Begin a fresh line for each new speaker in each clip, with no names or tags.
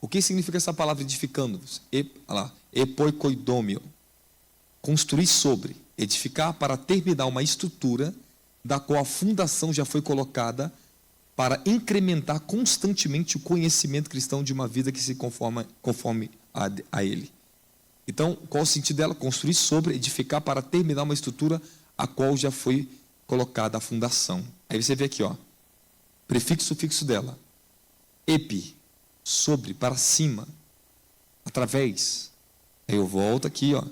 O que significa essa palavra edificando-vos? Epoikoidomio. Construir sobre, edificar para terminar uma estrutura da qual a fundação já foi colocada para incrementar constantemente o conhecimento cristão de uma vida que se conforme a ele. Então, qual o sentido dela? Construir sobre, edificar para terminar uma estrutura a qual já foi colocada a fundação. Aí você vê aqui, ó, prefixo, sufixo dela. Epi, sobre, para cima, através. Aí eu volto aqui, ó.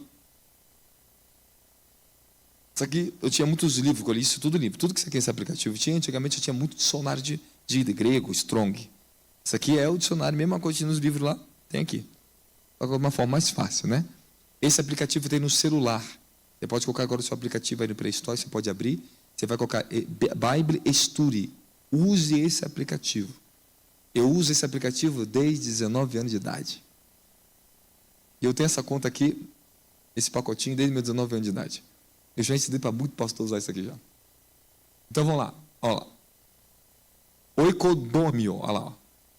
Isso aqui, eu tinha muitos livros, eu li isso tudo livro. Tudo que isso aqui é esse aplicativo tinha, antigamente eu tinha muito dicionário de grego, Strong. Isso aqui é o dicionário, mesma coisa que tinha nos livros lá, tem aqui. Só de uma forma mais fácil, né? Esse aplicativo tem no celular. Você pode colocar agora o seu aplicativo aí no Play Store, você pode abrir, você vai colocar Bible Study. Use esse aplicativo. Eu uso esse aplicativo desde 19 anos de idade. E eu tenho essa conta aqui, esse pacotinho, desde meus 19 anos de idade. Eu já ensinei para muito pastor usar isso aqui já. Então vamos lá. Olha lá. Oikodomio, olha lá. Ó.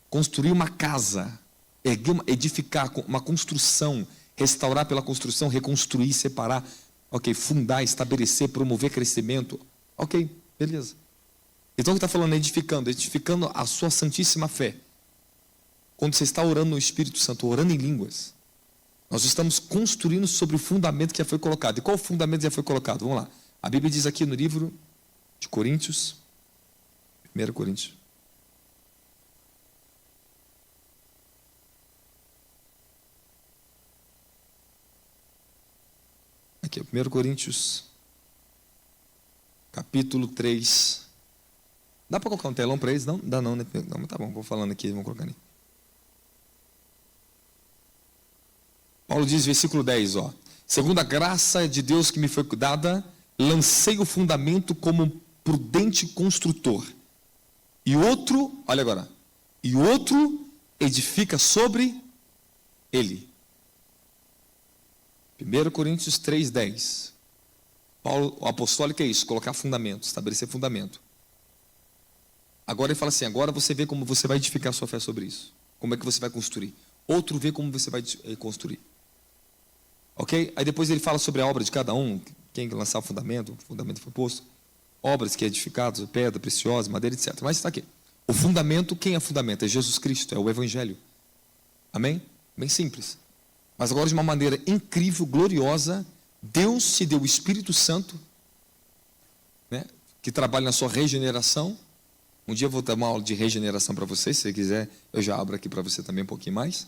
Construir uma casa, edificar uma construção, restaurar pela construção, reconstruir, separar, ok, fundar, estabelecer, promover crescimento. Ok, beleza. Então o que está falando é edificando a sua santíssima fé. Quando você está orando no Espírito Santo, orando em línguas, nós estamos construindo sobre o fundamento que já foi colocado. E qual o fundamento que já foi colocado? Vamos lá. A Bíblia diz aqui no livro de Coríntios, 1 Coríntios. Aqui, 1 Coríntios, capítulo 3. Dá para colocar um telão para eles? Não? Dá não, né? Não, tá bom, vou falando aqui, vamos colocar ali. Paulo diz, versículo 10, ó. Segundo a graça de Deus que me foi dada, lancei o fundamento como prudente construtor. E outro, olha agora, e outro edifica sobre ele. 1 Coríntios 3:10. Paulo, o apostólico é isso, colocar fundamento, estabelecer fundamento. Agora ele fala assim, agora você vê como você vai edificar a sua fé sobre isso. Como é que você vai construir. Outro vê como você vai construir. Ok? Aí depois ele fala sobre a obra de cada um, quem lançar o fundamento foi posto. Obras que é edificadas, pedra preciosa, madeira, etc. Mas está aqui. O fundamento, quem é fundamento? É Jesus Cristo, é o Evangelho. Amém? Bem simples. Mas agora de uma maneira incrível, gloriosa, Deus se deu o Espírito Santo, né, que trabalha na sua regeneração. Um dia eu vou dar uma aula de regeneração para você, se você quiser, eu já abro aqui para você também um pouquinho mais.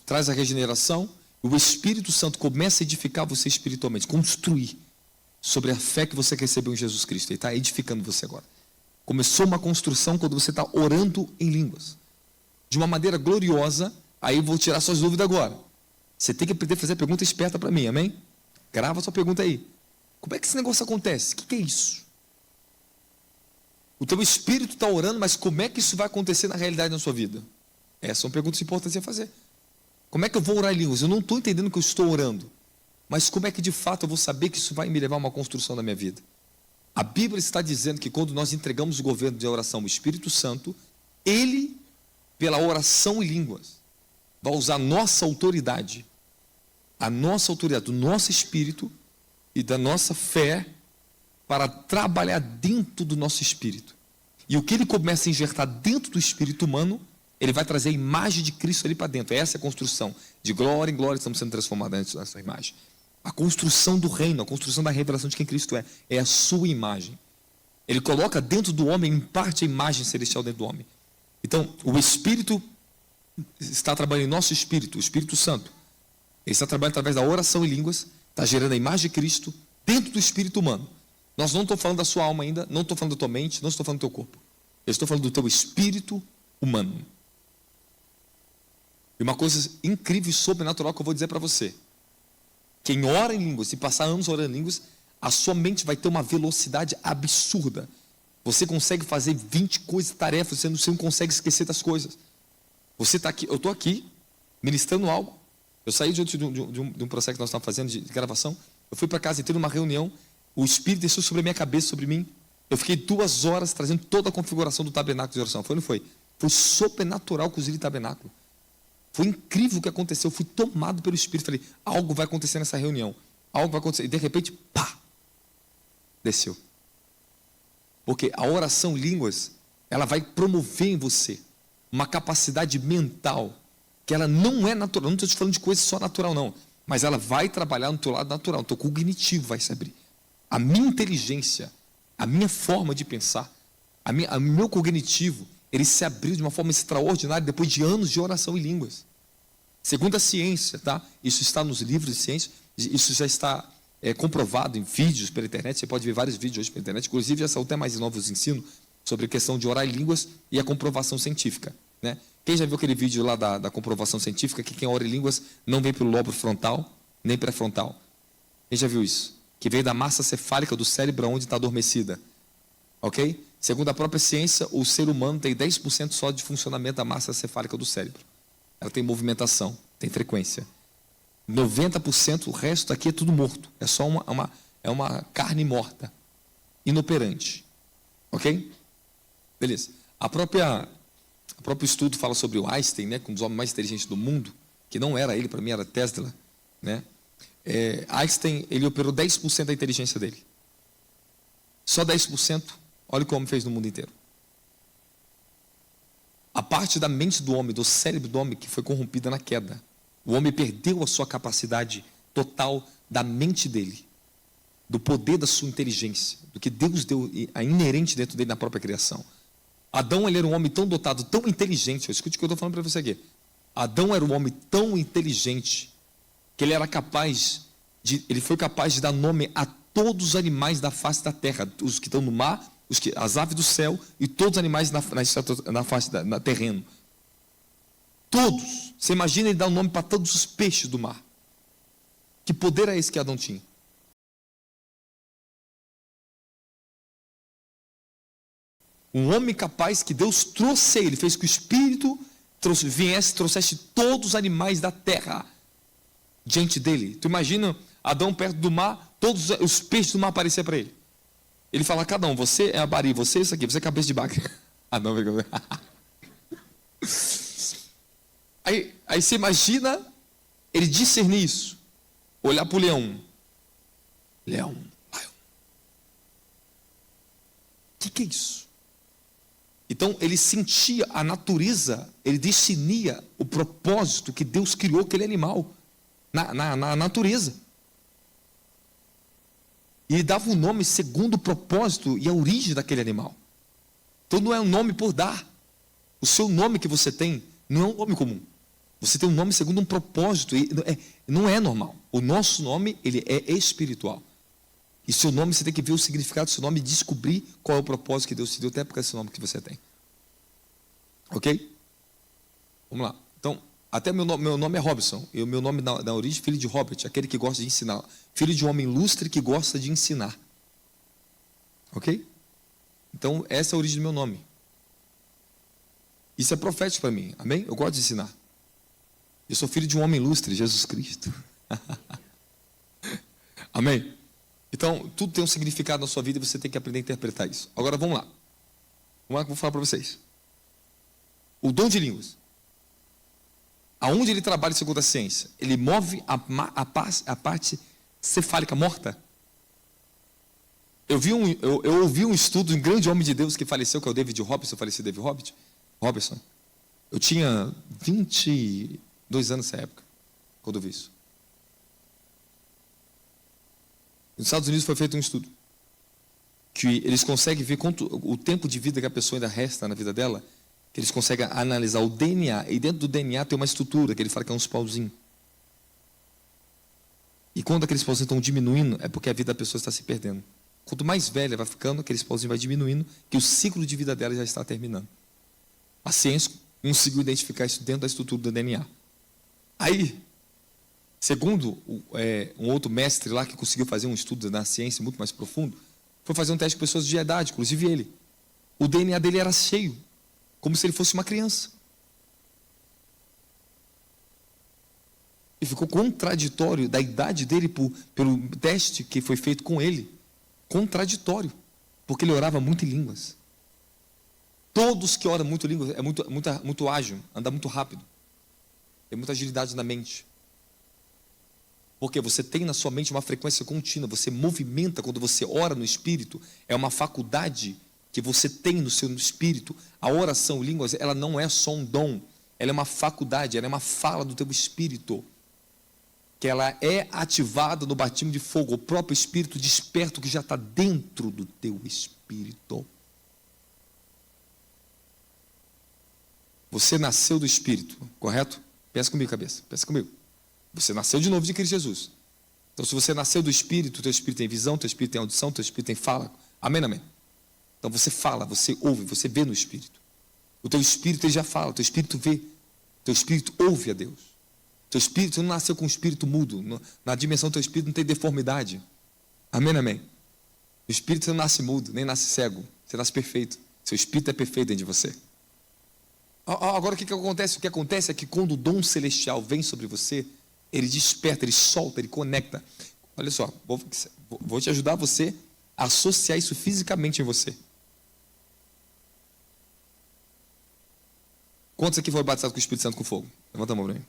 Traz a regeneração, o Espírito Santo começa a edificar você espiritualmente, construir sobre a fé que você recebeu em Jesus Cristo. Ele está edificando você agora. Começou uma construção quando você está orando em línguas. De uma maneira gloriosa, aí eu vou tirar suas dúvidas agora. Você tem que aprender a fazer pergunta esperta para mim, amém? Grava sua pergunta aí. Como é que esse negócio acontece? O que é isso? O teu espírito está orando, mas como é que isso vai acontecer na realidade na sua vida? Essas são perguntas importantes a fazer. Como é que eu vou orar em línguas? Eu não estou entendendo que eu estou orando. Mas como é que de fato eu vou saber que isso vai me levar a uma construção da minha vida? A Bíblia está dizendo que quando nós entregamos o governo de oração ao Espírito Santo, Ele, pela oração em línguas, vai usar a nossa autoridade, do nosso espírito e da nossa fé para trabalhar dentro do nosso espírito. E o que ele começa a injetar dentro do espírito humano, ele vai trazer a imagem de Cristo ali para dentro. Essa é a construção. De glória em glória estamos sendo transformados nessa imagem. A construção do reino, a construção da revelação de quem Cristo é a sua imagem. Ele coloca dentro do homem, em parte, a imagem celestial dentro do homem. Então, o Espírito está trabalhando em nosso espírito, o Espírito Santo. Ele está trabalhando através da oração em línguas, está gerando a imagem de Cristo dentro do espírito humano. Nós não estou falando da sua alma ainda, não estou falando da tua mente, não estou falando do teu corpo. Eu estou falando do teu espírito humano. E uma coisa incrível e sobrenatural que eu vou dizer para você. Quem ora em línguas, se passar anos orando em línguas, a sua mente vai ter uma velocidade absurda. Você consegue fazer 20 coisas, tarefas, você não consegue esquecer das coisas. Você está aqui, eu estou aqui, ministrando algo. Eu saí de um processo que nós estávamos fazendo de gravação. Eu fui para casa, entrei numa reunião. O Espírito desceu sobre a minha cabeça, sobre mim. Eu fiquei 2 horas trazendo toda a configuração do tabernáculo de oração. Foi ou não foi? Foi sobrenatural com o Zili Tabernáculo. Foi incrível o que aconteceu. Eu fui tomado pelo Espírito. Falei, algo vai acontecer nessa reunião. Algo vai acontecer. E de repente, pá! Desceu. Porque a oração em línguas, ela vai promover em você uma capacidade mental que ela não é natural. Não estou te falando de coisa só natural, não. Mas ela vai trabalhar no teu lado natural. O teu cognitivo vai se abrir. A minha inteligência, a minha forma de pensar, o meu cognitivo, ele se abriu de uma forma extraordinária depois de anos de oração em línguas. Segundo a ciência, tá? Isso está nos livros de ciência, isso já está comprovado em vídeos pela internet. Você pode ver vários vídeos hoje pela internet, inclusive já são até mais novos ensino sobre a questão de orar em línguas e a comprovação científica, né? Quem já viu aquele vídeo lá da comprovação científica, que quem ora em línguas não vem pelo lobo frontal, nem pré-frontal? Quem já viu isso? Que vem da massa cefálica do cérebro onde está adormecida. Ok? Segundo a própria ciência, o ser humano tem 10% só de funcionamento da massa cefálica do cérebro. Ela tem movimentação, tem frequência. 90%, o resto aqui é tudo morto. É só uma carne morta, inoperante. Ok? Beleza. O próprio estudo fala sobre o Einstein, né, um dos homens mais inteligentes do mundo, que não era ele, para mim era Tesla, né? Einstein, ele operou 10% da inteligência dele. Só 10%, olha o que o homem fez no mundo inteiro. A parte da mente do homem, do cérebro do homem, que foi corrompida na queda. O homem perdeu a sua capacidade total da mente dele, do poder da sua inteligência, do que Deus deu a inerente dentro dele na própria criação. Adão, ele era um homem tão dotado, tão inteligente. Escute o que eu estou falando para você aqui. Adão era um homem tão inteligente que ele foi capaz de dar nome a todos os animais da face da terra, os que estão no mar, as aves do céu e todos os animais na face da terreno. Todos. Você imagina ele dar um nome para todos os peixes do mar. Que poder é esse que Adão tinha? Um homem capaz que Deus trouxe ele, fez que o Espírito trouxesse todos os animais da terra diante dele. Tu imagina Adão perto do mar, todos os peixes do mar apareciam para ele. Ele fala a cada um, você é a bari, você é isso aqui, você é cabeça de bagre. Adão aí você imagina ele discernir isso. Olhar para o leão. Leão. O que é isso? Então, ele sentia a natureza, ele discernia o propósito que Deus criou aquele animal na natureza. E ele dava um nome segundo o propósito e a origem daquele animal. Então, não é um nome por dar. O seu nome que você tem não é um nome comum. Você tem um nome segundo um propósito. E não é normal. O nosso nome, ele é espiritual. E seu nome, você tem que ver o significado do seu nome e descobrir qual é o propósito que Deus te deu, até por esse nome que você tem. Ok? Vamos lá. Então, até meu nome é Robson. E o meu nome na origem, filho de Robert, aquele que gosta de ensinar. Filho de um homem ilustre que gosta de ensinar. Ok? Então, essa é a origem do meu nome. Isso é profético para mim. Amém? Eu gosto de ensinar. Eu sou filho de um homem ilustre, Jesus Cristo. Amém? Então, tudo tem um significado na sua vida e você tem que aprender a interpretar isso. Agora, vamos lá. Vamos lá que eu vou falar para vocês. O dom de línguas. Aonde ele trabalha segundo a ciência? Ele move a parte cefálica morta. Eu ouvi um estudo de um grande homem de Deus que faleceu, que é o David Robson. Faleceu David Robertson. Eu tinha 22 anos nessa época, quando eu vi isso. Nos Estados Unidos foi feito um estudo que eles conseguem ver o tempo de vida que a pessoa ainda resta na vida dela, que eles conseguem analisar o DNA, e dentro do DNA tem uma estrutura que ele fala que é uns pauzinhos. E quando aqueles pauzinhos estão diminuindo, é porque a vida da pessoa está se perdendo. Quanto mais velha vai ficando, aqueles pauzinhos vai diminuindo, que o ciclo de vida dela já está terminando. A ciência conseguiu identificar isso dentro da estrutura do DNA. Aí, segundo um outro mestre lá que conseguiu fazer um estudo na ciência muito mais profundo, foi fazer um teste com pessoas de idade, inclusive ele. O DNA dele era cheio, como se ele fosse uma criança. E ficou contraditório da idade dele pelo teste que foi feito com ele. Contraditório, porque ele orava muito em línguas. Todos que oram muito língua é muito ágil, anda muito rápido. Tem muita agilidade na mente. Porque você tem na sua mente uma frequência contínua, você movimenta quando você ora no Espírito, é uma faculdade que você tem no seu espírito. A oração em línguas, ela não é só um dom, ela é uma faculdade, ela é uma fala do teu espírito, que ela é ativada no batismo de fogo. O próprio Espírito desperta o que já está dentro do teu espírito. Você nasceu do Espírito, correto? Pensa comigo, cabeça, pensa comigo. Você nasceu de novo de Cristo Jesus. Então, se você nasceu do Espírito, teu Espírito tem visão, teu Espírito tem audição, teu Espírito tem fala. Amém, amém. Então, você fala, você ouve, você vê no Espírito. O teu Espírito ele já fala, o teu Espírito vê. O teu Espírito ouve a Deus. O teu Espírito não nasceu com um Espírito mudo. Na dimensão do teu Espírito não tem deformidade. Amém, amém. O Espírito não nasce mudo, nem nasce cego. Você nasce perfeito. Seu Espírito é perfeito dentro de você. Agora, o que acontece? O que acontece é que quando o dom celestial vem sobre você, ele desperta, ele solta, ele conecta. Olha só, vou te ajudar você a associar isso fisicamente em você. Quantos aqui foram batizados com o Espírito Santo com fogo? Levanta a mão para mim.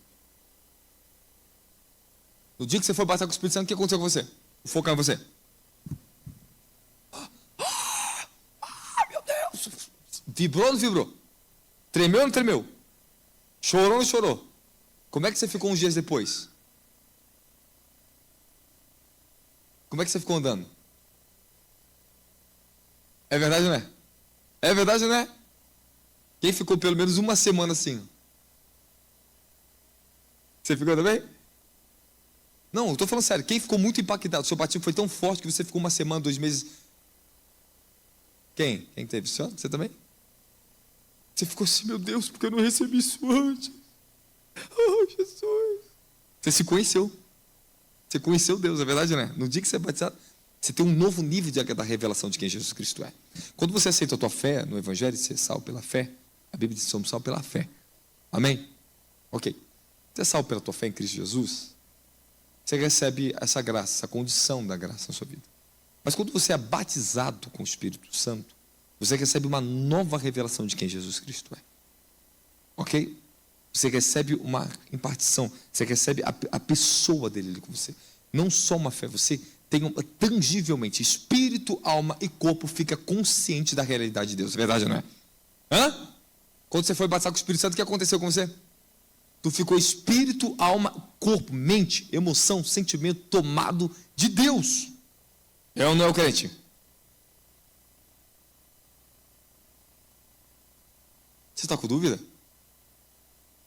No dia que você foi batizado com o Espírito Santo, o que aconteceu com você? O fogo caiu em você. Meu Deus! Vibrou ou não vibrou? Tremeu ou não tremeu? Chorou ou não chorou? Como é que você ficou uns dias depois? Como é que você ficou andando? É verdade ou não é? É verdade ou não é? Quem ficou pelo menos uma semana assim? Você ficou também? Não, eu estou falando sério. Quem ficou muito impactado? O seu batismo foi tão forte que você ficou uma semana, 2 meses. Quem? Quem teve? Você também? Você ficou assim, meu Deus, porque eu não recebi isso antes? Oh, Jesus. Você se conheceu. Você conheceu Deus, é verdade, né? No dia que você é batizado, você tem um novo nível da revelação de quem Jesus Cristo é. Quando você aceita a tua fé no Evangelho, você é salvo pela fé. A Bíblia diz que somos salvos pela fé. Amém? Ok. Você é salvo pela tua fé em Cristo Jesus, você recebe essa graça, essa condição da graça na sua vida. Mas quando você é batizado com o Espírito Santo, você recebe uma nova revelação de quem Jesus Cristo é. Ok? Você recebe uma impartição, você recebe a pessoa dele ali com você. Não só uma fé, você tem tangivelmente, espírito, alma e corpo fica consciente da realidade de Deus. É verdade, não é? Hã? Quando você foi batizado com o Espírito Santo, o que aconteceu com você? Tu ficou espírito, alma, corpo, mente, emoção, sentimento tomado de Deus. É ou não é o crente? Você está com dúvida?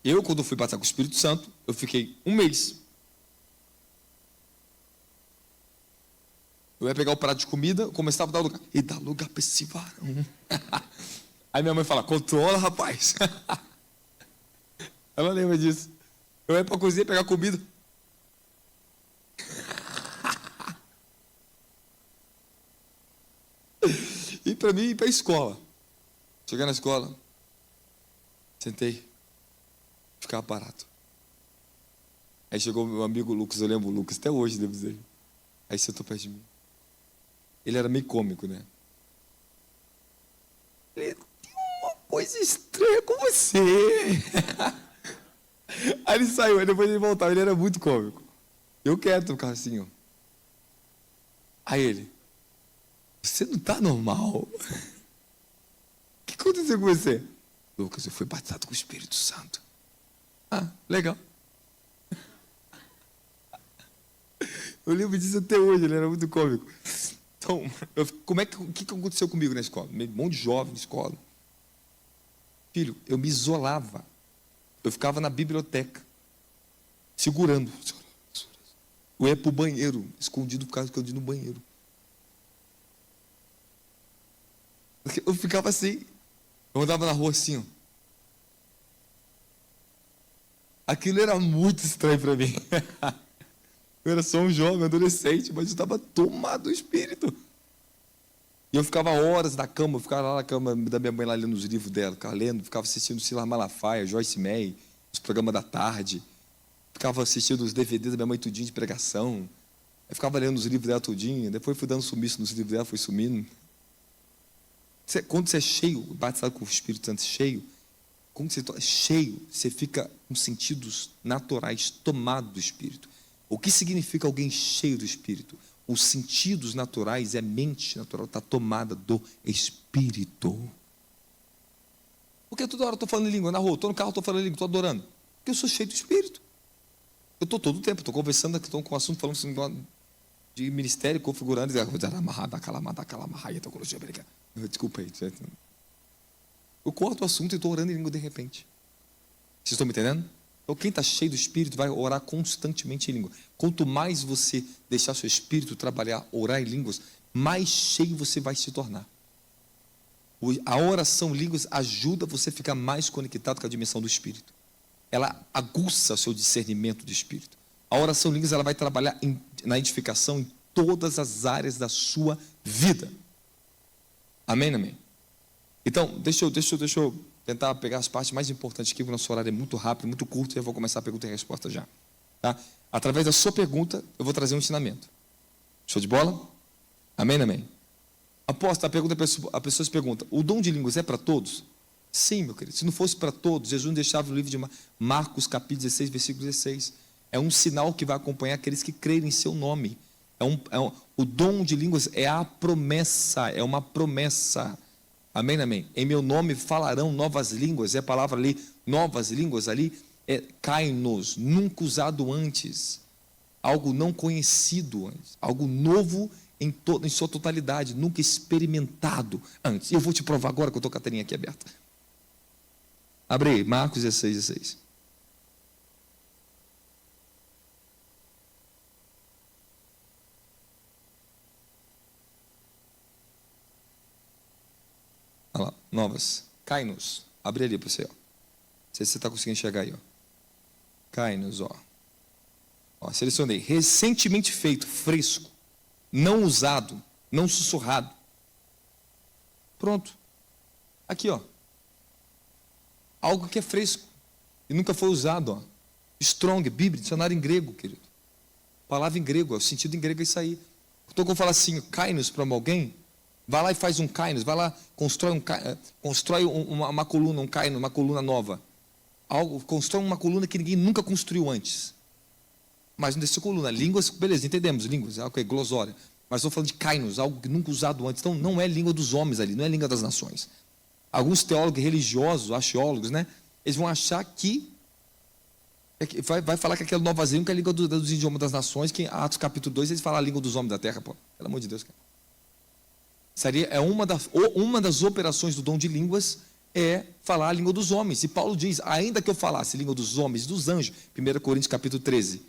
Eu, quando fui batizado com o Espírito Santo, eu fiquei 1 mês. Eu ia pegar o prato de comida, eu começava a dar lugar. E dá lugar para esse varão. Aí minha mãe fala, controla, rapaz. Ela lembra disso. Eu ia para a cozinha pegar comida. E para mim ir para a escola. Chegar na escola, sentei, ficava parado. Aí chegou meu amigo Lucas, eu lembro o Lucas, até hoje devo dizer. Aí sentou perto de mim. Ele era meio cômico, né? Ele tem uma coisa estranha com você. Aí ele saiu, aí depois ele voltava, ele era muito cômico. Eu quieto, ficava assim, ó. Aí ele, você não está normal. O que aconteceu com você? Lucas, eu fui batizado com o Espírito Santo. Ah, legal. Eu lembro disso até hoje, ele era muito cômico. Então, o que aconteceu comigo na escola? Um monte de jovem na escola. Filho, eu me isolava. Eu ficava na biblioteca, segurando. Eu ia para o banheiro, escondido, ficava escondido no banheiro. Eu ficava assim. Eu andava na rua assim, ó. Aquilo era muito estranho para mim. Eu era só um jovem, adolescente, mas eu estava tomado do Espírito. E eu ficava horas na cama, eu ficava lá na cama da minha mãe, lá lendo os livros dela, ficava lendo, ficava assistindo Silas Malafaia, Joyce Meyer, os programas da tarde, ficava assistindo os DVDs da minha mãe tudinho de pregação, eu ficava lendo os livros dela tudinho, depois fui dando sumiço nos livros dela, fui sumindo. Quando você é cheio, batizado com o Espírito Santo cheio, quando você está cheio, você fica com sentidos naturais tomados do Espírito. O que significa alguém cheio do Espírito? Os sentidos naturais e a mente natural está tomada do Espírito. Porque toda hora eu estou falando em língua, na rua, estou no carro, estou falando em língua, estou adorando. Porque eu sou cheio do Espírito. Eu estou todo o tempo, estou conversando, estou com um assunto, falando assim, de ministério, configurando, desculpa aí. Eu corto o assunto e estou orando em língua de repente. Vocês estão me entendendo? Então quem está cheio do Espírito vai orar constantemente em língua. Quanto mais você deixar seu Espírito trabalhar, orar em línguas, mais cheio você vai se tornar. A oração em línguas ajuda você a ficar mais conectado com a dimensão do Espírito. Ela aguça o seu discernimento do Espírito. A oração em línguas ela vai trabalhar na edificação em todas as áreas da sua vida. Amém, amém? Então, deixa eu tentar pegar as partes mais importantes aqui, porque o nosso horário é muito rápido, muito curto, e eu vou começar a pergunta e a resposta já. Tá? Através da sua pergunta, eu vou trazer um ensinamento. Show de bola? Amém, amém? Após a pessoa se pergunta, o dom de línguas é para todos? Sim, meu querido. Se não fosse para todos, Jesus não deixava o livro de Marcos, capítulo 16, versículo 16. É um sinal que vai acompanhar aqueles que crerem em seu nome. O dom de línguas é a promessa, é uma promessa. Amém, amém? Em meu nome falarão novas línguas. É a palavra ali, novas línguas ali, é kainos, nunca usado antes. Algo não conhecido antes. Algo novo em sua totalidade, nunca experimentado antes. Eu vou te provar agora que eu estou com a telinha aqui aberta. Abre aí, Marcos 16, 16. Olha lá, novas. Kainos. Abre ali para você. Ó. Não sei se você está conseguindo enxergar aí. Ó. Kainos, ó. Ó. Selecionei. Recentemente feito, fresco. Não usado. Não sussurrado. Pronto. Aqui, ó. Algo que é fresco. E nunca foi usado, ó. Strong, Bíblia, dicionário em grego, querido. Palavra em grego, ó. O sentido em grego é isso aí. Então, quando eu falo assim, kainos para alguém, vai lá e faz um kainos, vai lá, constrói uma coluna, um kainos, uma coluna nova. Constrói uma coluna que ninguém nunca construiu antes. Mas não dessa coluna, línguas, beleza, entendemos, línguas, ok, glosória. Mas estou falando de kainos, algo que nunca usado antes. Então não é língua dos homens ali, não é língua das nações. Alguns teólogos religiosos, axiólogos, né? Eles vão achar que vai falar que aquela nova língua é a língua dos idiomas das nações, que em Atos capítulo 2 eles falam a língua dos homens da terra, pô. Pelo amor de Deus, cara. É uma das operações do dom de línguas é falar a língua dos homens. E Paulo diz, ainda que eu falasse a língua dos homens e dos anjos, 1 Coríntios capítulo 13,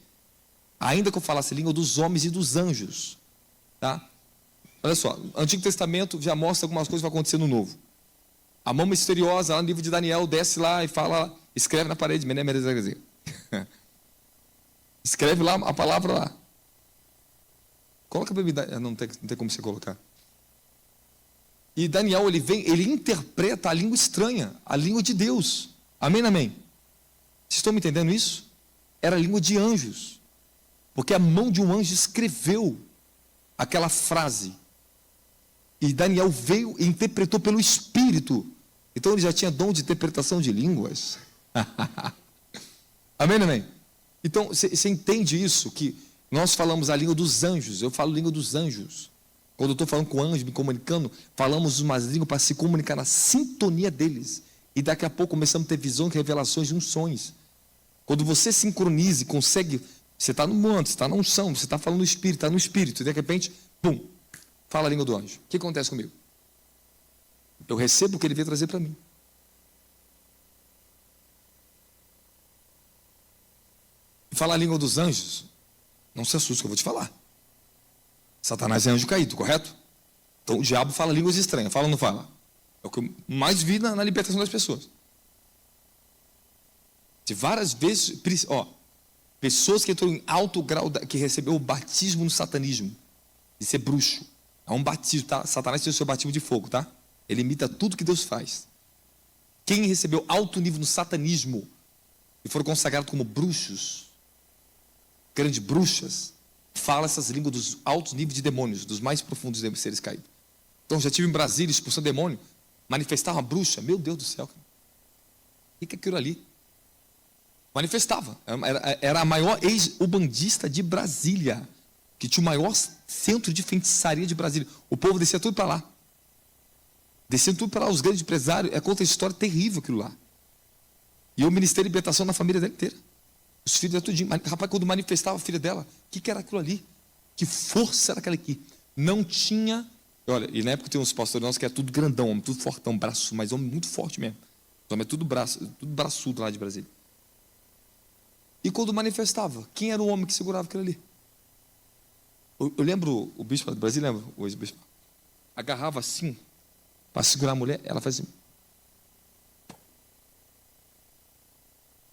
ainda que eu falasse a língua dos homens e dos anjos, tá? Olha só, o Antigo Testamento já mostra algumas coisas que vão acontecer no Novo. A mão misteriosa, lá no livro de Daniel, desce lá e fala, escreve na parede, escreve lá a palavra lá. Coloca a bebida, não tem como você colocar. E Daniel, ele interpreta a língua estranha, a língua de Deus. Amém, amém? Vocês estão me entendendo isso? Era a língua de anjos. Porque a mão de um anjo escreveu aquela frase. E Daniel veio e interpretou pelo Espírito. Então ele já tinha dom de interpretação de línguas. Amém, amém? Então, você entende isso? Que nós falamos a língua dos anjos. Eu falo a língua dos anjos. Quando eu estou falando com anjos, me comunicando, falamos umas línguas para se comunicar na sintonia deles. E daqui a pouco começamos a ter visões, revelações de unções. Quando você sincroniza e consegue, você está no manto, você está na unção, você está falando no Espírito, está no Espírito. E de repente, pum, fala a língua do anjo. O que acontece comigo? Eu recebo o que ele veio trazer para mim. E falar a língua dos anjos, não se assuste que eu vou te falar. Satanás é anjo caído, correto? Então o diabo fala línguas estranhas, fala ou não fala? É o que eu mais vi na libertação das pessoas. De várias vezes, pessoas que entrou em alto grau, que recebeu o batismo no satanismo, de ser bruxo. É um batismo, tá? Satanás tem o seu batismo de fogo, tá? Ele imita tudo que Deus faz. Quem recebeu alto nível no satanismo e foram consagrados como bruxos, grandes bruxas, fala essas línguas dos altos níveis de demônios, dos mais profundos seres caídos. Então, já estive em Brasília expulsando demônio, manifestava uma bruxa. Meu Deus do céu. O que é aquilo ali? Manifestava. Era a maior ex-ubandista de Brasília, que tinha o maior centro de feitiçaria de Brasília. O povo descia tudo para lá. Descia tudo para lá. Os grandes empresários. Conta uma história terrível aquilo lá. E eu ministrei libertação na família dela inteira. Os filhos dela tudinho. Rapaz, quando manifestava a filha dela, o que era aquilo ali? Que força era aquela aqui? Não tinha... Olha, e na época tem uns pastores nossos que é tudo grandão, homem, tudo fortão, braço, mas homem muito forte mesmo. Os homens é tudo braçudo lá de Brasília. E quando manifestava, quem era o homem que segurava aquilo ali? Eu lembro, o bispo de Brasília, lembra? O ex-bispo. Agarrava assim, para segurar a mulher, ela fazia assim.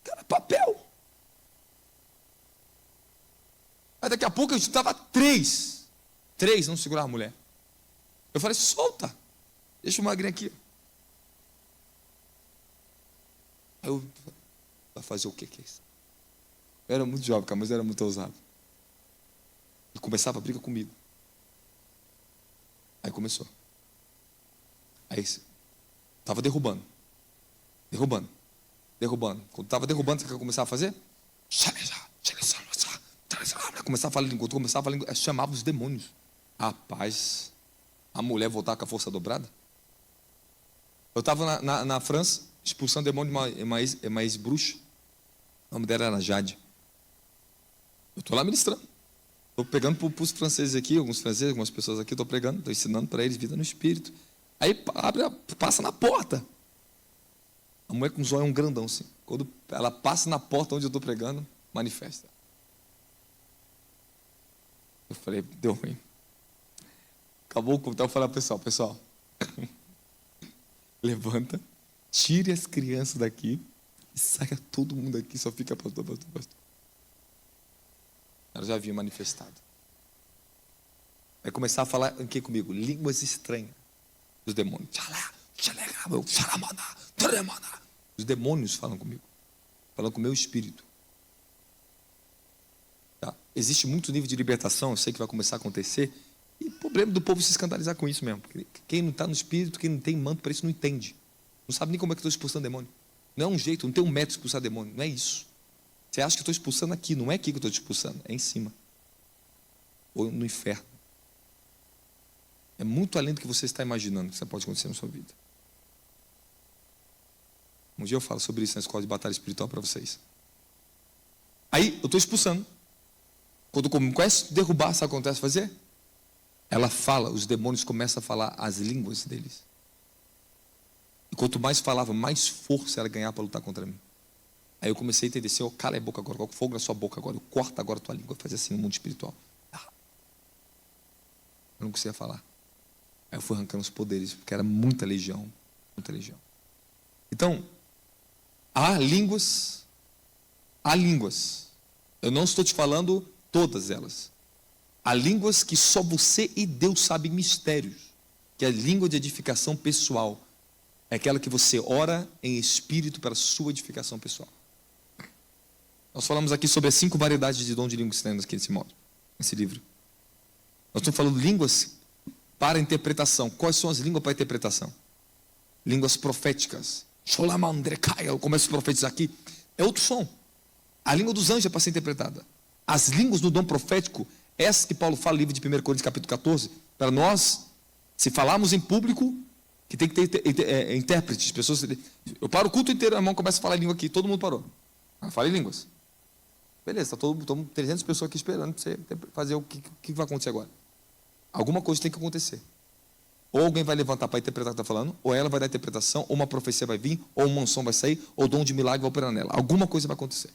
Cara, papel. Aí daqui a pouco eu estava três não segurava a mulher. Eu falei, solta, deixa o magrinho aqui. Aí eu, vai fazer o que é isso? Eu era muito jovem, cara, mas eu era muito ousado. E começava a briga comigo. Aí começou. Aí estava derrubando. Quando estava derrubando, o que eu começava a fazer? Começava a falar língua. Chamava os demônios. Rapaz, a mulher voltava com a força dobrada. Eu estava na França, expulsando demônio de uma ex-bruxa. O nome dela era Jade. Eu estou lá ministrando. Estou pegando para os franceses aqui, algumas pessoas aqui, estou pregando, estou ensinando para eles vida no Espírito. Aí passa na porta. A mulher com os olhos grandão assim. Quando ela passa na porta onde eu estou pregando, manifesta. Eu falei, deu ruim. Acabou o culto, eu falei, pessoal, levanta, tire as crianças daqui e saia todo mundo aqui, só fica pastor. Ela já havia manifestado. Vai começar a falar aqui comigo, línguas estranhas dos demônios. Os demônios falam comigo, falam com o meu espírito. Tá? Existe muito nível de libertação, eu sei que vai começar a acontecer. E o problema do povo se escandalizar com isso mesmo. Quem não está no espírito, quem não tem manto para isso, não entende. Não sabe nem como é que estou expulsando demônio. Não é um jeito, não tem um método de expulsar demônio. Não é isso. Você acha que eu estou expulsando aqui, não é aqui que eu estou te expulsando, é em cima. Ou no inferno. É muito além do que você está imaginando que isso pode acontecer na sua vida. Um dia eu falo sobre isso na escola de batalha espiritual para vocês. Aí eu estou expulsando. Quando começa a derrubar, sabe o que acontece fazer? Ela fala, os demônios começam a falar as línguas deles. E quanto mais falava, mais força ela ganhava para lutar contra mim. Aí eu comecei a entender, Senhor, cala a boca agora, coloca fogo na sua boca agora, eu corto agora a tua língua, faz assim no mundo espiritual. Eu não conseguia falar. Aí eu fui arrancando os poderes, porque era muita legião. Muita legião. Então, há línguas. Eu não estou te falando todas elas. Há línguas que só você e Deus sabem mistérios. Que é a língua de edificação pessoal. É aquela que você ora em espírito para a sua edificação pessoal. Nós falamos aqui sobre as 5 variedades de dom de línguas que temos aqui nesse livro. Nós estamos falando de línguas para interpretação. Quais são as línguas para interpretação? Línguas proféticas. Eu começo a profetizar aqui. É outro som. A língua dos anjos é para ser interpretada. As línguas do dom profético, essas que Paulo fala no livro de 1 Coríntios capítulo 14, para nós, se falarmos em público, que tem que ter intérpretes, pessoas. Eu paro o culto inteiro, a irmão começa a falar em língua aqui, todo mundo parou. Fala em línguas. Beleza, estão 300 pessoas aqui esperando para você fazer o que vai acontecer agora. Alguma coisa tem que acontecer. Ou alguém vai levantar para interpretar o que está falando, ou ela vai dar a interpretação, ou uma profecia vai vir, ou uma unção vai sair, ou o dom de milagre vai operar nela. Alguma coisa vai acontecer.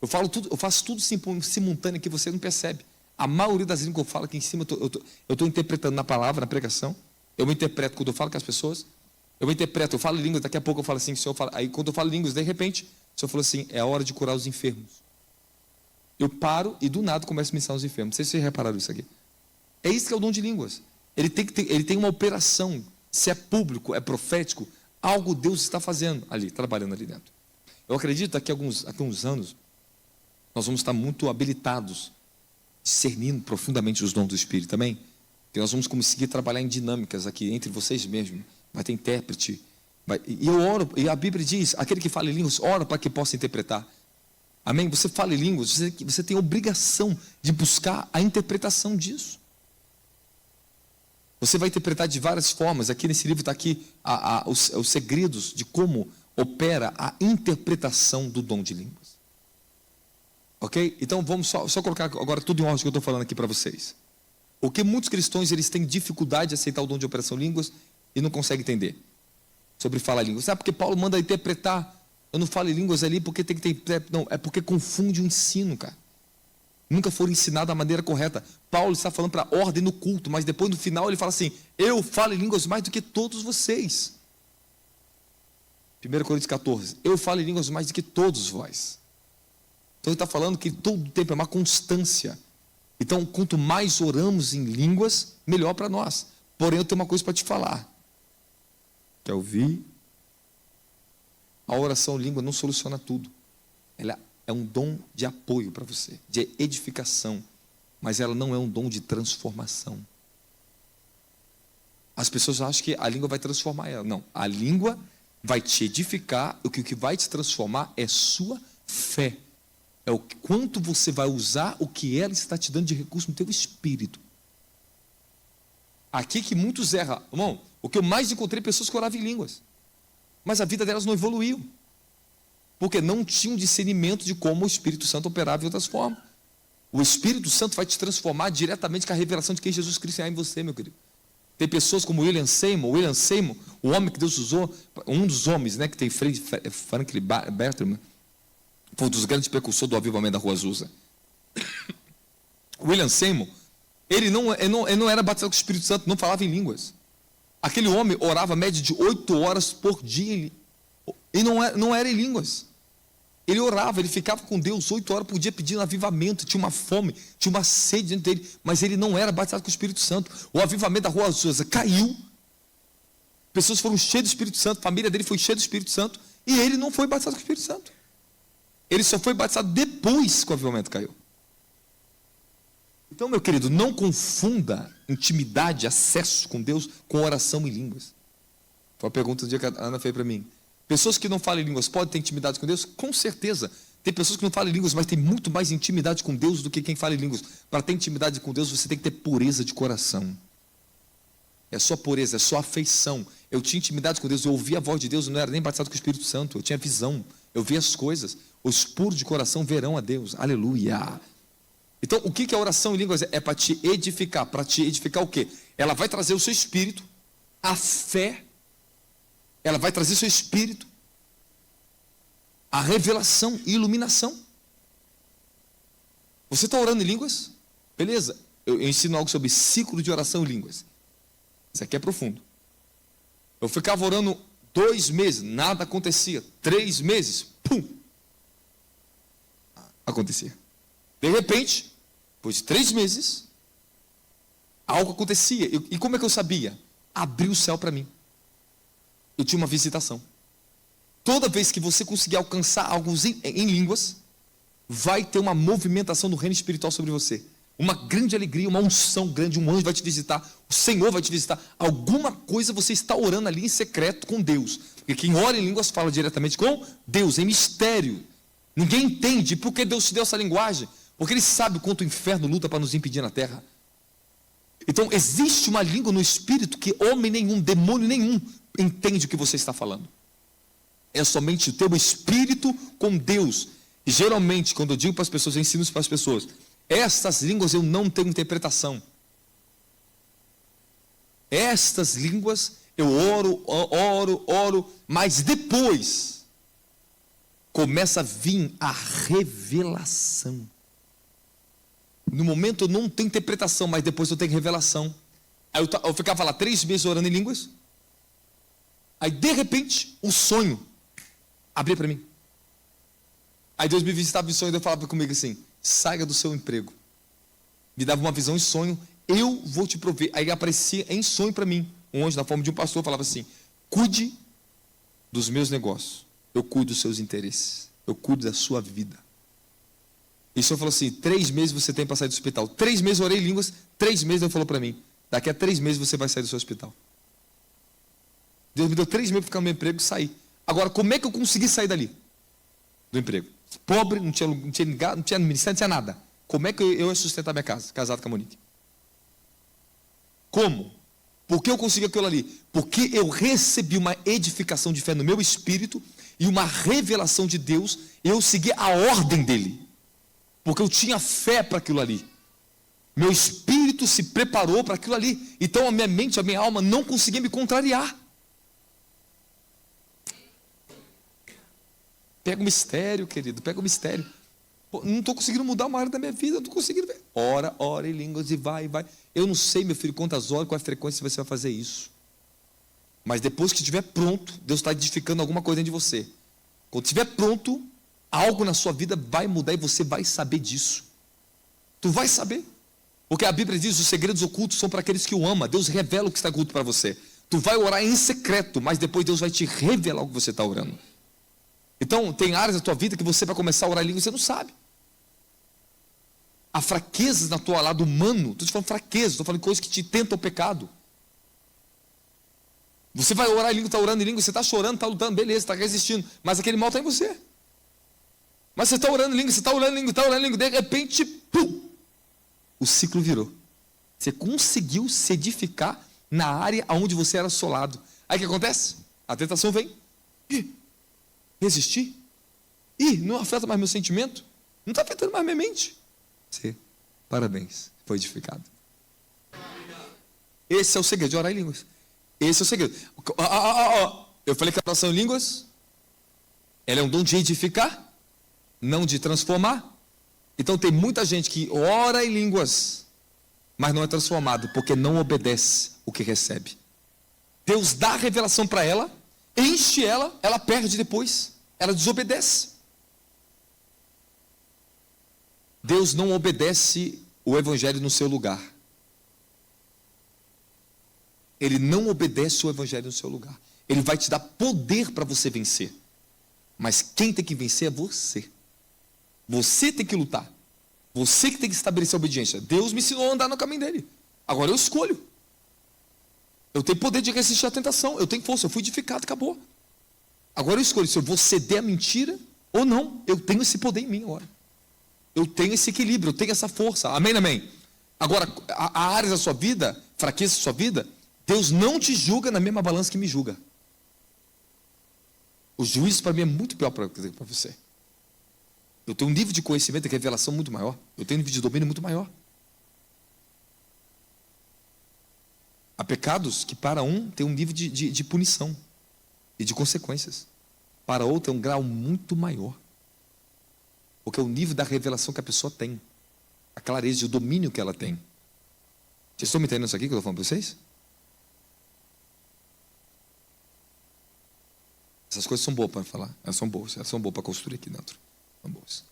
Eu faço tudo simultâneo que você não percebe. A maioria das línguas que eu falo aqui em cima, eu estou interpretando na palavra, na pregação. Eu me interpreto quando eu falo com as pessoas. Eu falo línguas, daqui a pouco eu falo assim, aí quando eu falo línguas, de repente, o Senhor falou assim, é a hora de curar os enfermos. Eu paro e do nada começo a ministrar os enfermos. Não sei se vocês repararam isso aqui. É isso que é o dom de línguas. Ele tem uma operação. Se é público, é profético, algo Deus está fazendo ali, trabalhando ali dentro. Eu acredito que daqui a uns anos, nós vamos estar muito habilitados, discernindo profundamente os dons do Espírito também. que nós vamos conseguir trabalhar em dinâmicas aqui, entre vocês mesmos. Vai ter intérprete. E eu oro, e a Bíblia diz, aquele que fala em línguas, ora para que possa interpretar. Amém? Você fala em línguas, você tem a obrigação de buscar a interpretação disso. Você vai interpretar de várias formas. Aqui nesse livro está aqui os segredos de como opera a interpretação do dom de línguas. Ok? Então vamos só colocar agora tudo em ordem que eu estou falando aqui para vocês. Porque muitos cristãos eles têm dificuldade de aceitar o dom de operação de línguas e não conseguem entender sobre falar línguas. Sabe porque Paulo manda interpretar? Eu não falo em línguas ali porque tem que ter. Não, é porque confunde o ensino, cara. Nunca foram ensinados da maneira correta. Paulo está falando para a ordem no culto, mas depois no final ele fala assim: eu falo em línguas mais do que todos vocês. 1 Coríntios 14, eu falo em línguas mais do que todos vós. Então ele está falando que todo tempo é uma constância. Então, quanto mais oramos em línguas, melhor para nós. Porém, eu tenho uma coisa para te falar. Quer ouvir? A oração em língua não soluciona tudo. Ela é um dom de apoio para você, de edificação. Mas ela não é um dom de transformação. As pessoas acham que a língua vai transformar ela. Não, a língua vai te edificar. O que vai te transformar é sua fé. É o quanto você vai usar o que ela está te dando de recurso no teu espírito. Aqui que muitos erram. Irmão, o que eu mais encontrei pessoas que oravam em línguas. Mas a vida delas não evoluiu. Porque não tinham discernimento de como o Espírito Santo operava de outras formas. O Espírito Santo vai te transformar diretamente com a revelação de quem Jesus Cristo é em você, meu querido. Tem pessoas como William Seymour, o homem que Deus usou, um dos homens, né, que tem Franklin Bertram, foi um dos grandes precursores do avivamento da Rua Azusa. William Seymour, ele não era batizado com o Espírito Santo, não falava em línguas. Aquele homem orava média de 8 horas por dia, e não era em línguas. Ele orava, ele ficava com Deus 8 horas por dia pedindo avivamento, tinha uma fome, tinha uma sede dentro dele, mas ele não era batizado com o Espírito Santo. O avivamento da Rua Azusa caiu, pessoas foram cheias do Espírito Santo, a família dele foi cheia do Espírito Santo, e ele não foi batizado com o Espírito Santo. Ele só foi batizado depois que o avivamento caiu. Então, meu querido, não confunda intimidade, acesso com Deus, com oração em línguas. Foi a pergunta do dia que a Ana fez para mim. Pessoas que não falam em línguas podem ter intimidade com Deus? Com certeza. Tem pessoas que não falam em línguas, mas tem muito mais intimidade com Deus do que quem fala em línguas. Para ter intimidade com Deus, você tem que ter pureza de coração. É só pureza, é só afeição. Eu tinha intimidade com Deus, eu ouvia a voz de Deus, eu não era nem batizado com o Espírito Santo, eu tinha visão, eu via as coisas. Os puros de coração verão a Deus. Aleluia. Então, o que é a oração em línguas? É para te edificar. Para te edificar o quê? Ela vai trazer o seu espírito, a fé, ela vai trazer o seu espírito, a revelação e iluminação. Você está orando em línguas? Beleza. Eu ensino algo sobre ciclo de oração em línguas. Isso aqui é profundo. Eu ficava orando 2 meses, nada acontecia. 3 meses, pum! Acontecia. De repente, depois de 3 meses, algo acontecia. E como é que eu sabia? Abriu o céu para mim. Eu tinha uma visitação. Toda vez que você conseguir alcançar algo em línguas, vai ter uma movimentação do reino espiritual sobre você. Uma grande alegria, uma unção grande, um anjo vai te visitar, o Senhor vai te visitar. Alguma coisa você está orando ali em secreto com Deus. Porque quem ora em línguas fala diretamente com Deus, em mistério. Ninguém entende por que Deus te deu essa linguagem. Porque Ele sabe o quanto o inferno luta para nos impedir na terra. Então existe uma língua no espírito que homem nenhum, demônio nenhum entende o que você está falando. É somente o teu espírito com Deus. E geralmente, quando eu digo para as pessoas, eu ensino isso para as pessoas. Estas línguas eu não tenho interpretação. Estas línguas eu oro, mas depois começa a vir a revelação. No momento eu não tenho interpretação, mas depois eu tenho revelação. Aí eu ficava lá 3 meses orando em línguas. Aí de repente o sonho abria para mim. Aí Deus me visitava em sonho e Deus falava comigo assim: saia do seu emprego. Me dava uma visão em sonho, eu vou te prover. Aí aparecia em sonho para mim um anjo na forma de um pastor, falava assim: cuide dos meus negócios, eu cuido dos seus interesses, eu cuido da sua vida. E o Senhor falou assim: 3 meses você tem para sair do hospital. 3 meses eu orei em línguas, 3 meses Ele falou para mim: Daqui a 3 meses você vai sair do seu hospital. Deus me deu 3 meses para ficar no meu emprego e sair. Agora, como é que eu consegui sair dali? Do emprego. Pobre, não tinha ministério, não tinha nada. Como é que eu ia sustentar minha casa, casado com a Monique? Como? Por que eu consegui aquilo ali? Porque eu recebi uma edificação de fé no meu espírito e uma revelação de Deus, e eu segui a ordem dele. Porque eu tinha fé para aquilo ali. Meu espírito se preparou para aquilo ali. Então a minha mente, a minha alma não conseguia me contrariar. Pega o mistério, querido, pega o mistério. Pô, não estou conseguindo mudar uma área da minha vida, não estou conseguindo ver. Ora em línguas e vai. Eu não sei, meu filho, quantas horas, qual a frequência você vai fazer isso. Mas depois que estiver pronto, Deus está edificando alguma coisa dentro de você. Quando estiver pronto, algo na sua vida vai mudar e você vai saber disso. Tu vai saber. Porque a Bíblia diz, os segredos ocultos são para aqueles que o amam. Deus revela o que está oculto para você. Tu vai orar em secreto, mas depois Deus vai te revelar o que você está orando. Então, tem áreas da tua vida que você vai começar a orar em língua e você não sabe. Há fraquezas na tua lado humano. Estou te falando fraquezas, estou falando coisas que te tentam o pecado. Você vai orar em língua, está orando em língua, você está chorando, está lutando, beleza, está resistindo. Mas aquele mal está em você. Mas você está orando em língua, você está orando em língua, está orando em língua, de repente, pum, o ciclo virou. Você conseguiu se edificar na área onde você era assolado. Aí o que acontece? A tentação vem. Resistir? Não afeta mais meu sentimento? Não está afetando mais minha mente? Você, parabéns, foi edificado. Esse é o segredo de orar em línguas. Esse é o segredo. Eu falei que a oração em línguas, ela é um dom de edificar, não de transformar. Então tem muita gente que ora em línguas, mas não é transformado, porque não obedece o que recebe. Deus dá a revelação para ela, enche ela, ela perde depois, ela desobedece. Deus não obedece o evangelho no seu lugar. Ele não obedece o evangelho no seu lugar. Ele vai te dar poder para você vencer. Mas quem tem que vencer é você. Você tem que lutar. Você que tem que estabelecer a obediência. Deus me ensinou a andar no caminho dele. Agora eu escolho. Eu tenho poder de resistir à tentação. Eu tenho força. Eu fui edificado, acabou. Agora eu escolho se eu vou ceder à mentira ou não. Eu tenho esse poder em mim agora. Eu tenho esse equilíbrio, eu tenho essa força. Amém, amém? Agora, a área da sua vida, fraqueza da sua vida, Deus não te julga na mesma balança que me julga. O juízo para mim é muito pior para você. Eu tenho um nível de conhecimento e revelação muito maior. Eu tenho um nível de domínio muito maior. Há pecados que para um tem um nível de punição e de consequências. Para outro é um grau muito maior. Porque é o nível da revelação que a pessoa tem. A clareza e o domínio que ela tem. Vocês estão me entendendo isso aqui que eu estou falando para vocês? Essas coisas são boas para falar. Elas são boas para construir aqui dentro. São boas.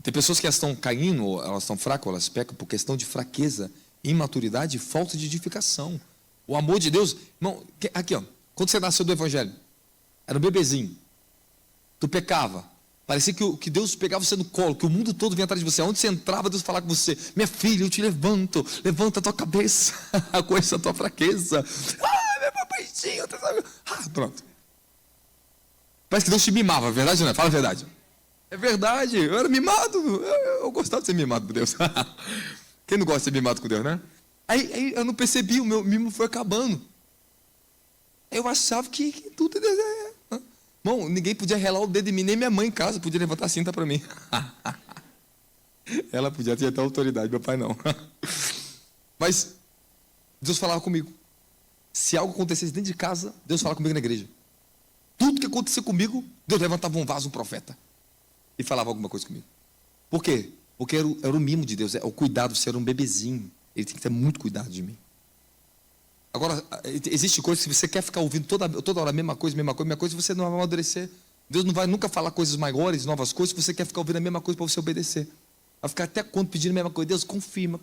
Tem pessoas que elas estão caindo, ou elas estão fracas, ou elas pecam por questão de fraqueza, imaturidade e falta de edificação. O amor de Deus. Irmão, aqui ó. Quando você nasceu do Evangelho, era um bebezinho. Tu pecava. Parecia que Deus pegava você no colo, que o mundo todo vinha atrás de você. Onde você entrava, Deus falava com você: minha filha, eu te levanto, levanta a tua cabeça, conheça a tua fraqueza. Meu papaizinho, pronto. Parece que Deus te mimava, é verdade ou não é? Fala a verdade. É verdade, eu era mimado, eu gostava de ser mimado por Deus. Quem não gosta de ser mimado com Deus, né? Aí eu não percebi, o meu mimo foi acabando. Eu achava que tudo é Deus. Bom, ninguém podia relar o dedo em mim, nem minha mãe em casa podia levantar a cinta para mim. Ela podia ter até autoridade, meu pai não. Mas Deus falava comigo. Se algo acontecesse dentro de casa, Deus falava comigo na igreja. Tudo que acontecia comigo, Deus levantava um vaso, um profeta, e falava alguma coisa comigo. Por quê? Porque era o mimo de Deus, é o cuidado, você era um bebezinho. Ele tem que ter muito cuidado de mim. Agora, existe coisa, se você quer ficar ouvindo toda hora a mesma coisa, você não vai amadurecer. Deus não vai nunca falar coisas maiores, novas coisas, se você quer ficar ouvindo a mesma coisa para você obedecer. Vai ficar até quando pedindo a mesma coisa. Deus, confirma.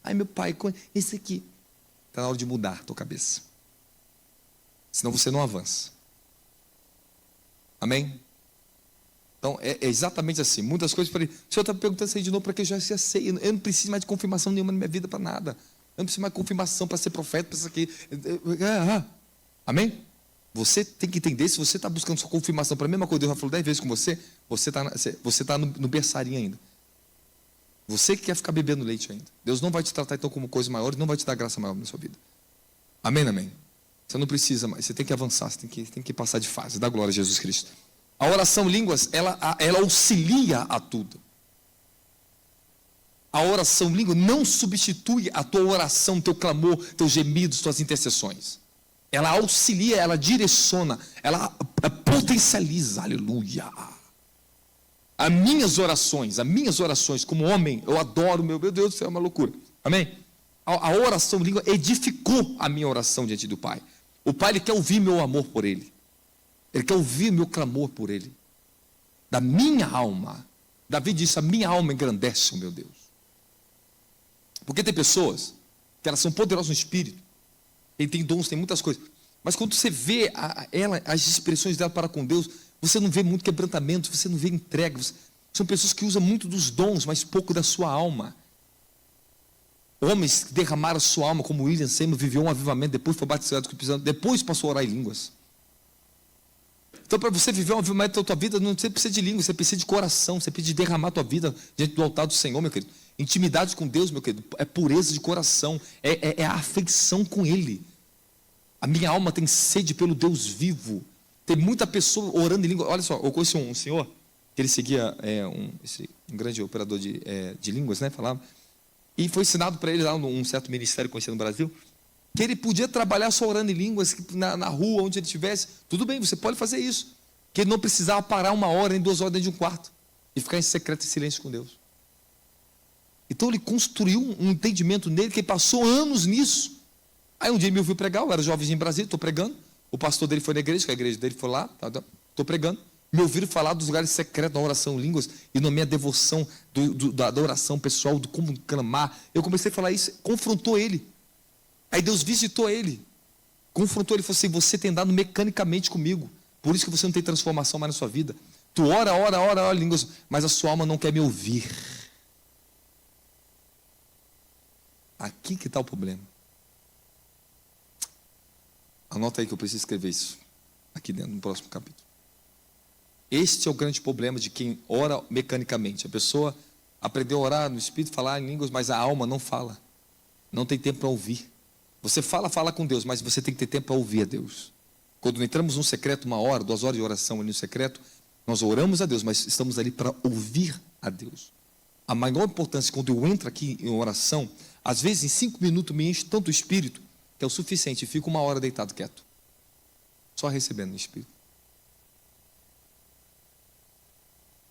Ai, meu pai, esse aqui. Está na hora de mudar a tua cabeça. Senão você não avança. Amém? Então, é exatamente assim. Muitas coisas, o Senhor está perguntando isso aí de novo para que eu já sei. Eu não preciso mais de confirmação nenhuma na minha vida para nada. não preciso mais confirmação para ser profeta, para isso aqui. Amém? Você tem que entender, se você está buscando sua confirmação para a mesma coisa, Deus já falou 10 vezes com você, você está no berçarinho ainda. Você que quer ficar bebendo leite ainda. Deus não vai te tratar então como coisa maior, não vai te dar graça maior na sua vida. Amém, amém? Você não precisa mais, você tem que avançar, você tem que passar de fase. Dá glória a Jesus Cristo. A oração em línguas, ela auxilia a tudo. A oração em língua não substitui a tua oração, teu clamor, teus gemidos, tuas intercessões. Ela auxilia, ela direciona, ela potencializa, aleluia. As minhas orações como homem, eu adoro, meu Deus do céu, é uma loucura. Amém? A oração em língua edificou a minha oração diante do Pai. O Pai, Ele quer ouvir meu amor por Ele. Ele quer ouvir meu clamor por Ele. Da minha alma. Davi disse, a minha alma engrandece o meu Deus. Porque tem pessoas que elas são poderosas no espírito. Ele tem dons, tem muitas coisas. Mas quando você vê as expressões dela para com Deus, você não vê muito quebrantamento, você não vê entrega. São pessoas que usam muito dos dons, mas pouco da sua alma. Homens que derramaram sua alma, como William Seymour, viveu um avivamento, depois foi batizado com o Espírito Santo, depois passou a orar em línguas. Então, para você viver um avivamento da tua vida, não você precisa de língua, você precisa de coração, você precisa de derramar a tua vida diante do altar do Senhor, meu querido. Intimidade com Deus, meu querido, é pureza de coração, é a afeição com Ele. A minha alma tem sede pelo Deus vivo. Tem muita pessoa orando em língua. Olha só, eu conheci um senhor, que ele seguia um grande operador de línguas, né, falava, e foi ensinado para ele lá num certo ministério conhecido no Brasil, que ele podia trabalhar só orando em línguas, na rua, onde ele estivesse. Tudo bem, você pode fazer isso. Que ele não precisava parar 1 hora, nem 2 horas dentro de um quarto, e ficar em secreto e silêncio com Deus. Então ele construiu um entendimento nele, que ele passou anos nisso. Aí um dia ele me ouviu pregar, eu era jovem em Brasília, estou pregando. O pastor dele foi na igreja, que a igreja dele foi lá, estou pregando. Me ouviram falar dos lugares secretos da oração em línguas, e na minha devoção da oração pessoal, do como clamar. Eu comecei a falar isso, confrontou ele. Aí Deus visitou ele, confrontou ele e falou assim, você tem andado mecanicamente comigo, por isso que você não tem transformação mais na sua vida. Tu ora em línguas, mas a sua alma não quer me ouvir. Aqui que está o problema. Anota aí que eu preciso escrever isso, aqui dentro, no próximo capítulo. Este é o grande problema de quem ora mecanicamente. A pessoa aprendeu a orar no Espírito, falar em línguas, mas a alma não fala. Não tem tempo para ouvir. Você fala com Deus, mas você tem que ter tempo para ouvir a Deus. Quando entramos num secreto, 1 hora, 2 horas de oração ali no secreto, nós oramos a Deus, mas estamos ali para ouvir a Deus. A maior importância, quando eu entro aqui em oração, às vezes em 5 minutos me enche tanto o Espírito, que é o suficiente, e fico 1 hora deitado quieto. Só recebendo o Espírito.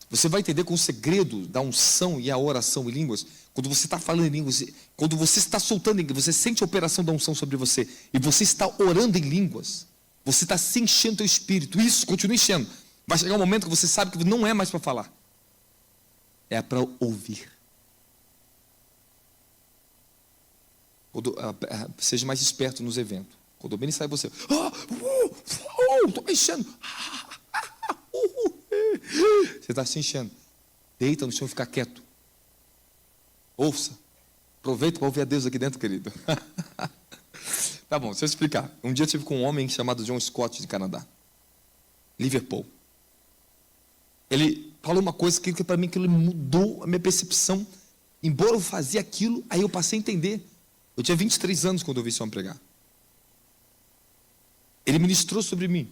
Você vai entender com o segredo da unção e a oração em línguas, quando você está falando em línguas, quando você está soltando em línguas, você sente a operação da unção sobre você, e você está orando em línguas, você está se enchendo teu espírito, isso, continua enchendo. Vai chegar um momento que você sabe que não é mais para falar, é para ouvir. Seja mais esperto nos eventos. Quando o bem sai você, estou me enchendo. Você está se enchendo. Deita no chão e fica quieto. Ouça. Aproveita para ouvir a Deus aqui dentro, querido. Tá bom, deixa eu explicar. Um dia eu estive com um homem chamado John Scott, de Canadá. Liverpool. Ele falou uma coisa que para mim que ele mudou a minha percepção. Embora eu fazia aquilo, aí eu passei a entender. Eu tinha 23 anos quando eu vi esse homem pregar. Ele ministrou sobre mim.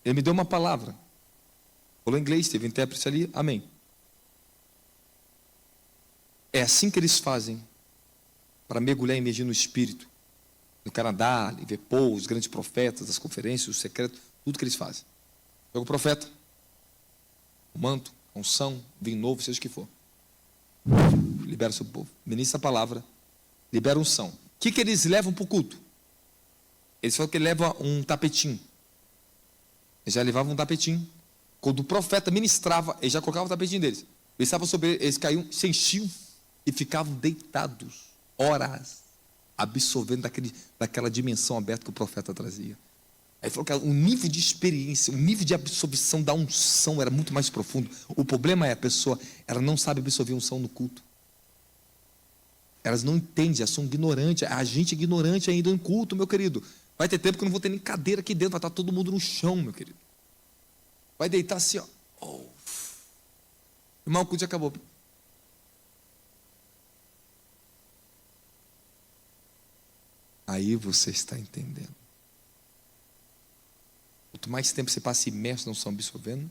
Ele me deu uma palavra. Falou inglês, teve intérprete ali, amém. É assim que eles fazem para mergulhar e emergir no Espírito. No Canadá, Liverpool, os grandes profetas, as conferências, os secretos, tudo que eles fazem. Pega o profeta, o manto, a unção, vinho novo, seja o que for. Libera o seu povo, ministra a palavra, libera a unção. O que eles levam para o culto? Eles falam que ele leva um tapetinho. Eles já levavam um tapetinho. Quando o profeta ministrava, ele já colocava o tapetinho deles. Eles estavam sobre ele, eles caíam, se enchiam e ficavam deitados, horas, absorvendo daquela dimensão aberta que o profeta trazia. Aí falou que o nível de experiência, o nível de absorção da unção era muito mais profundo. O problema é a pessoa, ela não sabe absorver unção no culto. Elas não entendem, elas são ignorantes. A gente é ignorante ainda em culto, meu querido. Vai ter tempo que eu não vou ter nem cadeira aqui dentro, vai estar todo mundo no chão, meu querido. Vai deitar assim, ó. Oh. Irmão, o culto já acabou. Aí você está entendendo. Quanto mais tempo você passa imerso na unção absorvendo,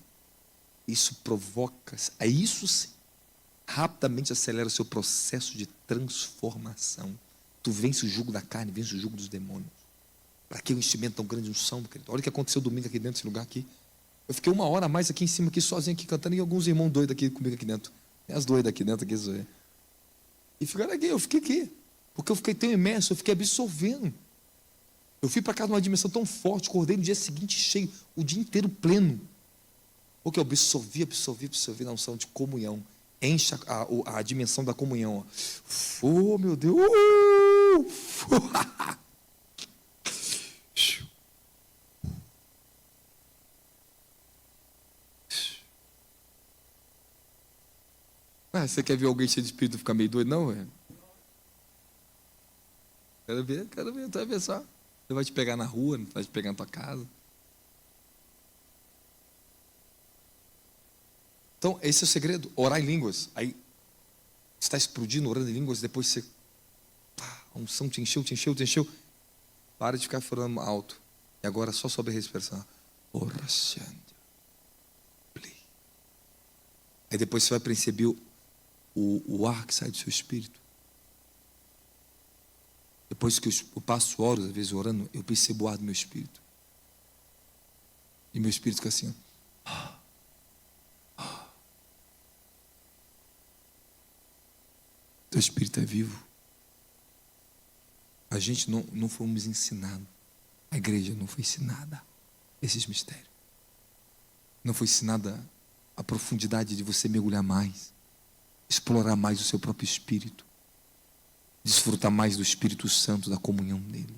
isso provoca, isso sim, rapidamente acelera o seu processo de transformação. Tu vence o jugo da carne, vence o jugo dos demônios. Para que um enchimento tão grande de unção, meu querido? Olha o que aconteceu domingo aqui dentro desse lugar aqui. Eu fiquei 1 hora a mais aqui em cima, aqui sozinho, aqui cantando, e alguns irmãos doidos aqui comigo aqui dentro. Tem as doidas aqui dentro, aqui, zoe. E ficaram aqui, eu fiquei aqui. Porque eu fiquei tão imerso, eu fiquei absorvendo. Eu fui para casa numa dimensão tão forte, acordei no dia seguinte cheio, o dia inteiro pleno. Porque eu absorvi na unção de comunhão. Enche a dimensão da comunhão. Oh, meu Deus! Você quer ver alguém cheio de espírito ficar meio doido? Não, é? Quero ver, tu vai ver só. Ele vai te pegar na rua, vai te pegar na tua casa. Então, esse é o segredo, orar em línguas. Aí, você está explodindo, orando em línguas, depois você, a unção te encheu. Para de ficar falando alto. E agora só sobre a respiração. Aí depois você vai perceber o ar que sai do seu espírito. Depois que eu passo horas, às vezes, orando, eu percebo o ar do meu espírito. E meu espírito fica assim, ó. Teu espírito é vivo. A gente não fomos ensinados. A igreja não foi ensinada esses mistérios. Não foi ensinada a profundidade de você mergulhar mais, explorar mais o seu próprio espírito, desfrutar mais do Espírito Santo, da comunhão dele.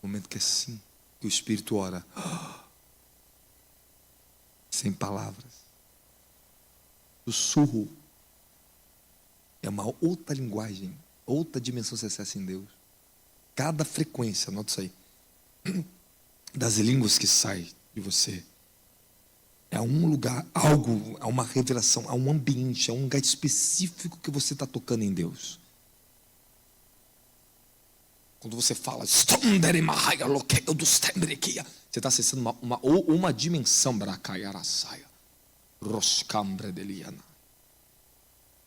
No momento que é assim, que o Espírito ora, sem palavras. Sussurro é uma outra linguagem, outra dimensão de acesso em Deus. Cada frequência, anota isso aí, das línguas que sai de você, é um lugar, algo, é uma revelação, é um ambiente, é um lugar específico que você está tocando em Deus. Quando você fala, você está acessando uma dimensão,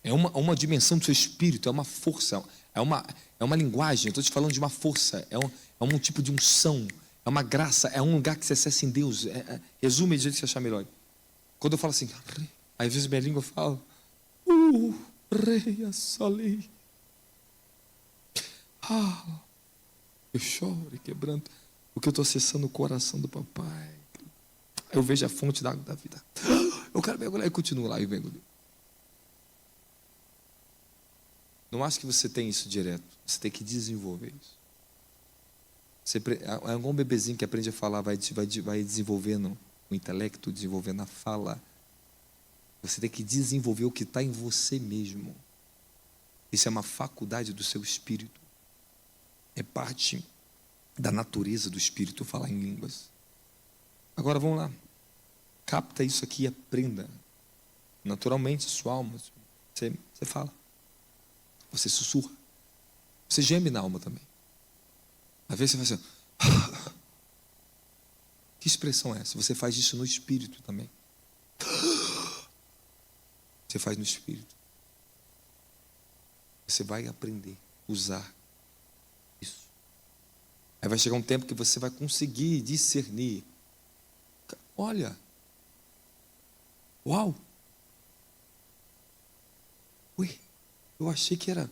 é uma dimensão do seu espírito, é uma força, é uma linguagem. Eu estou te falando de uma força, é um tipo de unção, é uma graça, é um lugar que você acessa em Deus. Resume do jeito que você achar melhor. Quando eu falo assim, aí às vezes minha língua fala, rei assalei. Eu choro e quebranto, porque eu estou acessando o coração do papai. Eu vejo a fonte da água da vida. Eu quero mergulhar e continuo lá e vengo. Não acho que você tem isso direto. Você tem que desenvolver isso. É igual um bebezinho que aprende a falar, vai desenvolvendo o intelecto, desenvolvendo a fala. Você tem que desenvolver o que está em você mesmo. Isso é uma faculdade do seu espírito. É parte da natureza do espírito falar em línguas. Agora vamos lá. Capta isso aqui e aprenda. Naturalmente, sua alma. Você fala. Você sussurra. Você geme na alma também. Às vezes você faz assim. Que expressão é essa? Você faz isso no espírito também. Você faz no espírito. Você vai aprender a usar isso. Aí vai chegar um tempo que você vai conseguir discernir. Olha. Uau. Ué. Eu achei que era...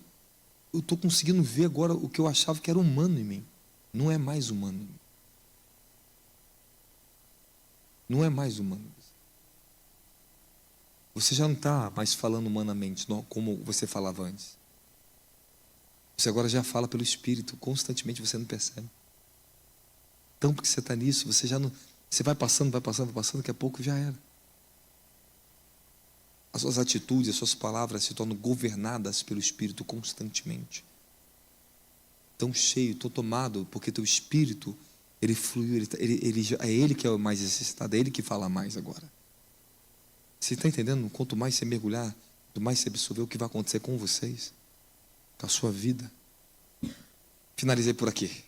Eu estou conseguindo ver agora o que eu achava que era humano em mim. Não é mais humano em mim. Não é mais humano. Você já não está mais falando humanamente, não, como você falava antes. Você agora já fala pelo Espírito, constantemente, você não percebe. Então, porque você está nisso, você já não... Você vai passando, daqui a pouco já era. as suas atitudes, as suas palavras se tornam governadas pelo Espírito constantemente. Tão cheio, tão tomado, porque teu Espírito, ele fluiu, é Ele que é o mais necessitado, é Ele que fala mais agora. Você está entendendo? Quanto mais você mergulhar, quanto mais você absorver, o que vai acontecer com vocês, com a sua vida. Finalizei por aqui.